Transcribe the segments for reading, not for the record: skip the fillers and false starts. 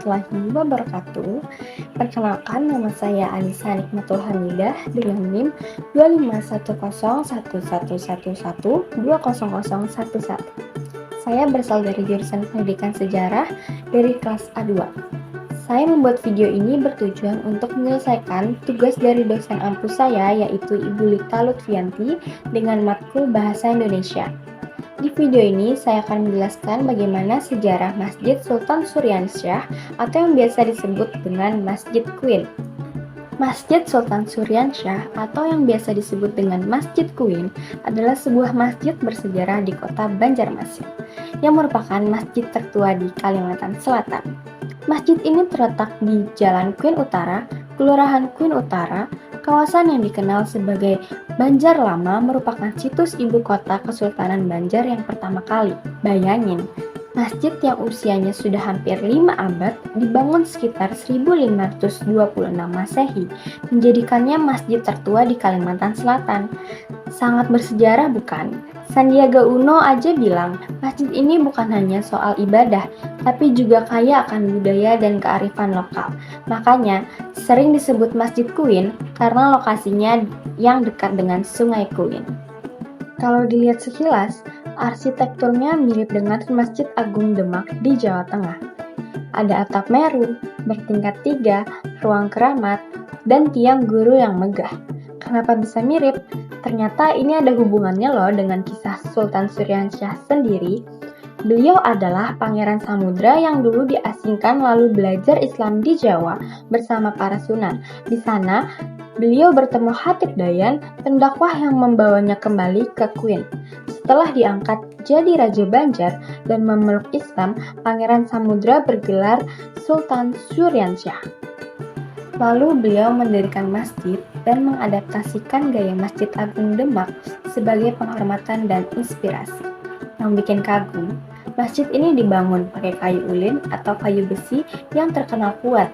warahmatullahi wabarakatuh. Perkenalkan, nama saya Anissa Nikmatul Hamidah dengan NIM 2510111120011. Saya berasal dari jurusan Pendidikan Sejarah dari kelas A2. Saya membuat video ini bertujuan untuk menyelesaikan tugas dari dosen ampu saya, yaitu Ibu Lita Lutfianti, dengan matkul Bahasa Indonesia. Di video ini saya akan menjelaskan bagaimana sejarah Masjid Sultan Suryansyah atau yang biasa disebut dengan Masjid Queen. Masjid Sultan Suryansyah atau yang biasa disebut dengan Masjid Queen adalah sebuah masjid bersejarah di kota Banjarmasin yang merupakan masjid tertua di Kalimantan Selatan. Masjid ini terletak di Jalan Queen Utara, Kelurahan Queen Utara. Kawasan yang dikenal sebagai Banjar Lama merupakan situs ibu kota Kesultanan Banjar yang pertama kali. Bayangin, masjid yang usianya sudah hampir 5 abad dibangun sekitar 1526 Masehi, menjadikannya masjid tertua di Kalimantan Selatan. Sangat bersejarah bukan? Sandiaga Uno aja bilang, masjid ini bukan hanya soal ibadah, tapi juga kaya akan budaya dan kearifan lokal. Makanya, sering disebut Masjid Queen karena lokasinya yang dekat dengan Sungai Queen. Kalau dilihat sekilas, arsitekturnya mirip dengan Masjid Agung Demak di Jawa Tengah. Ada atap meru, bertingkat 3, ruang keramat, dan tiang guru yang megah. Kenapa bisa mirip? Ternyata ini ada hubungannya loh dengan kisah Sultan Suryansyah sendiri. Beliau adalah pangeran samudra yang dulu diasingkan lalu belajar Islam di Jawa bersama para sunan. Di sana, beliau bertemu Hatib Dayan, pendakwah yang membawanya kembali ke Queen. Setelah diangkat jadi Raja Banjar dan memeluk Islam, pangeran samudra bergelar Sultan Suryansyah. Lalu beliau mendirikan masjid dan mengadaptasikan gaya Masjid Agung Demak sebagai penghormatan dan inspirasi. Yang bikin kagum, masjid ini dibangun pakai kayu ulin atau kayu besi yang terkenal kuat.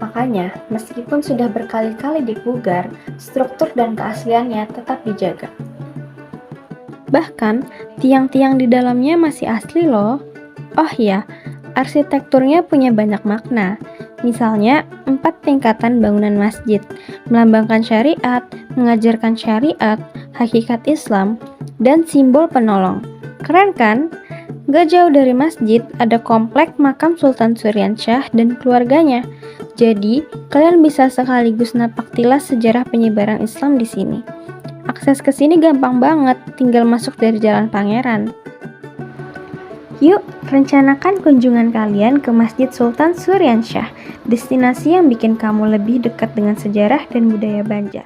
Makanya, meskipun sudah berkali-kali dipugar, struktur dan keasliannya tetap dijaga. Bahkan, tiang-tiang di dalamnya masih asli loh. Oh iya, arsitekturnya punya banyak makna. Misalnya, 4 tingkatan bangunan masjid, melambangkan syariat, mengajarkan syariat, hakikat Islam, dan simbol penolong. Keren kan? Gak jauh dari masjid ada komplek makam Sultan Suryansyah dan keluarganya. Jadi, kalian bisa sekaligus napak tilas sejarah penyebaran Islam di sini. Akses ke sini gampang banget, tinggal masuk dari Jalan Pangeran. Yuk, rencanakan kunjungan kalian ke Masjid Sultan Suryansyah, destinasi yang bikin kamu lebih dekat dengan sejarah dan budaya Banjar.